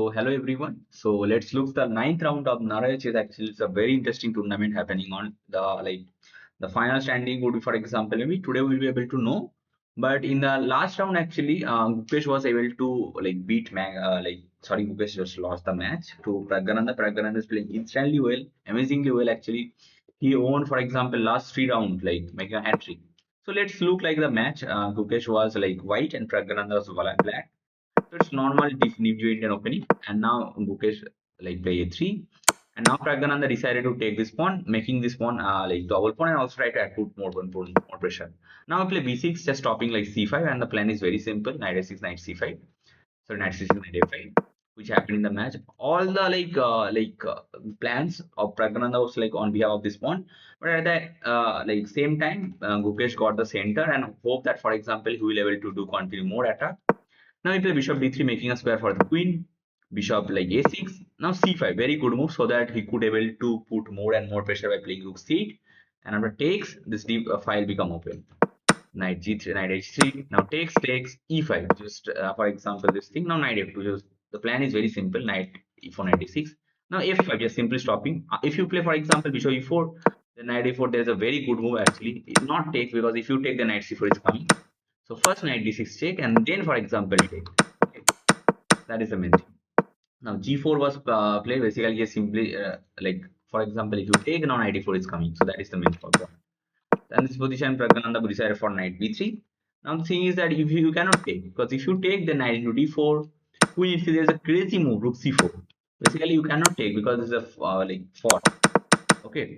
So hello everyone. So let's look the ninth round of Norway Chess. Actually, it's a very interesting tournament happening on the final standing would be, for example, maybe today we'll be able to know. But in the last round, actually, Gukesh was able to beat Gukesh just lost the match to Praggnanandhaa. Praggnanandhaa is playing instantly well, amazingly well actually. He won, for example, last three rounds, like making a hat trick. So let's look like the match. Gukesh was like white and Praggnanandhaa was black. So it's normal New Indian opening, and now Gukesh play a3, and now Praggnanandhaa decided to take this pawn, making this pawn double pawn, and also try to put more pressure. Now we play b6, just stopping like c5, and the plan is very simple: knight a6, knight c5. So knight c6, knight a5, which happened in the match. All the plans of Praggnanandhaa was like on behalf of this pawn, but at the same time, Gukesh got the center and hope that, for example, he will able to do continue more attack. Now we play bishop d3, making a square for the queen. Bishop like a6. Now c5, very good move, so that he could able to put more and more pressure by playing rook c8. And after takes, this deep file become open. Knight g3, knight h3. Now takes e5. Just for example, this thing. Now knight f2. Just the plan is very simple. Knight e4, knight e6. Now f5, just simply stopping. If you play, for example, bishop e4, then knight e4, there's a very good move actually. It not take, because if you take, the knight c4 is coming. So first knight d6 check, and then, for example, take. Okay, that is the main thing. Now g4 was played, basically just simply for example, if you take, now knight e4 is coming. So that is the main point. Then this position, Praggnanandhaa decided for knight b3. Now the thing is that if you cannot take, because if you take, the knight into d4, queen e3, there's a crazy move, rook c4. Basically you cannot take because it's a fought. Okay,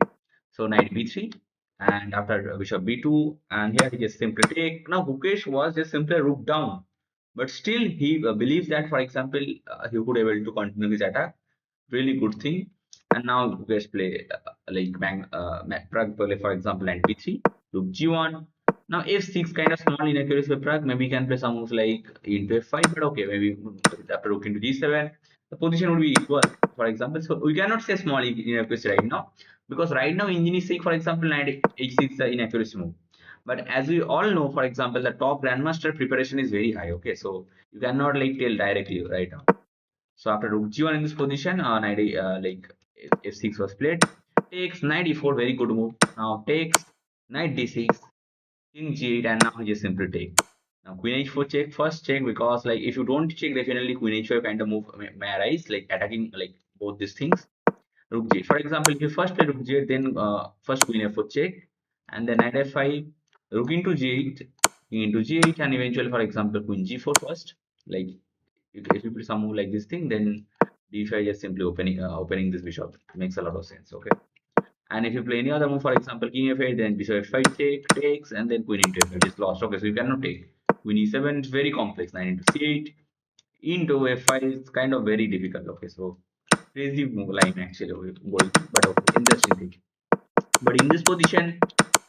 so knight b3, and after bishop b2, and here he just simply take. Now Gukesh was just simply rook down, but still he believes that, for example, he could able to continue his attack. Really good thing. And now Gukesh play Pragg play, for example, knight b3, rook g1. Now f6, kind of small inaccuracy by Pragg. Maybe he can play some moves like into f5, but okay, maybe after rook into g7, the position would be equal, for example. So we cannot say small inaccuracy right now, because right now engine is saying, for example, knight h6 inaccuracy move. But as we all know, for example, the top grandmaster preparation is very high. Okay, so you cannot tell directly right now. So after rook g1 in this position, f6 was played. Takes knight e4, very good move. Now takes knight d6, king g8, and now just simply take. Now queen h4 check, first check, because if you don't check, definitely queen h5 kind of move may arise, attacking both these things. Rook g8, for example, if you first play rook g8, then first queen f4 check, and then knight f5, rook into g8, king into g8, and eventually, for example, queen g4 first. Like if you play some move like this thing, then d5 just simply opening this bishop. It makes a lot of sense. Okay, and if you play any other move, for example, king f8, then bishop f5 takes, and then queen into f5 is lost. Okay, so you cannot take. Queen e7 is very complex. Knight into c8 into f5 is kind of very difficult. Okay, so crazy move line actually going, but okay, interesting thing. But in this position,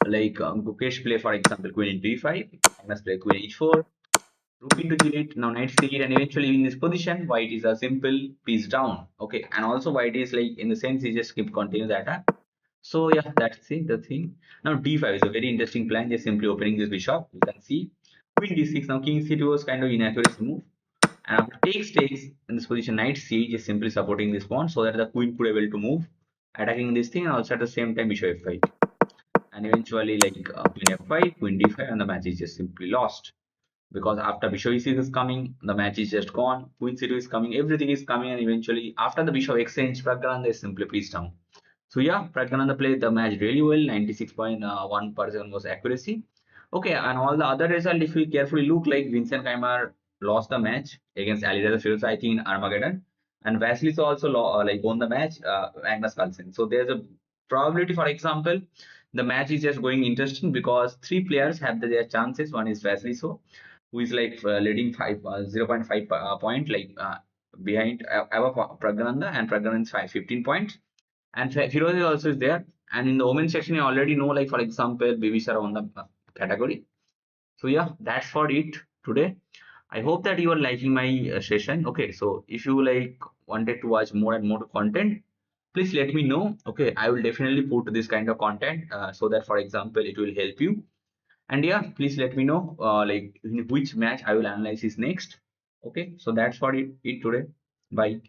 Gukesh play, for example, queen into e5, Magnus play queen h4, rook into g8, now knight c8, and eventually in this position, white is a simple piece down. Okay, and also white is in the sense he just keep continue the attack. So yeah, that's it, the thing. Now d5 is a very interesting plan, just simply opening this bishop. You can see queen d6. Now king c2 was kind of inaccurate move. And after takes in this position, knight c8 is simply supporting this pawn so that the queen could able to move, attacking this thing, and also at the same time bishop f5. And eventually queen f5, queen d5, and the match is just simply lost, because after bishop e6 is coming, the match is just gone. Queen c2 is coming, everything is coming, and eventually after the bishop exchange, Praggnanandhaa is simply pieced down. So yeah, Praggnanandhaa played the match really well. 96.1% was accuracy. Okay, and all the other result, if we carefully look, like Vincent Keymer lost the match against Alireza Firouzja, I think, in Armageddon, and Wesley So also won the match, Magnus Carlsen. So there's a probability, for example, the match is just going interesting because three players have their chances. One is Wesley So, who is leading 0.5 point behind above Praggnanandhaa, and Praggnanandhaa is 15 points, and Firozi also is there. And in the women's section, you already know, for example, Bibi Sara on the category. So yeah, that's for it today. I hope that you are liking my session. Okay, so if you wanted to watch more and more content, please let me know. Okay, I will definitely put this kind of content so that, for example, it will help you. And yeah, please let me know in which match I will analyze is next. Okay, so that's for it today. Bye.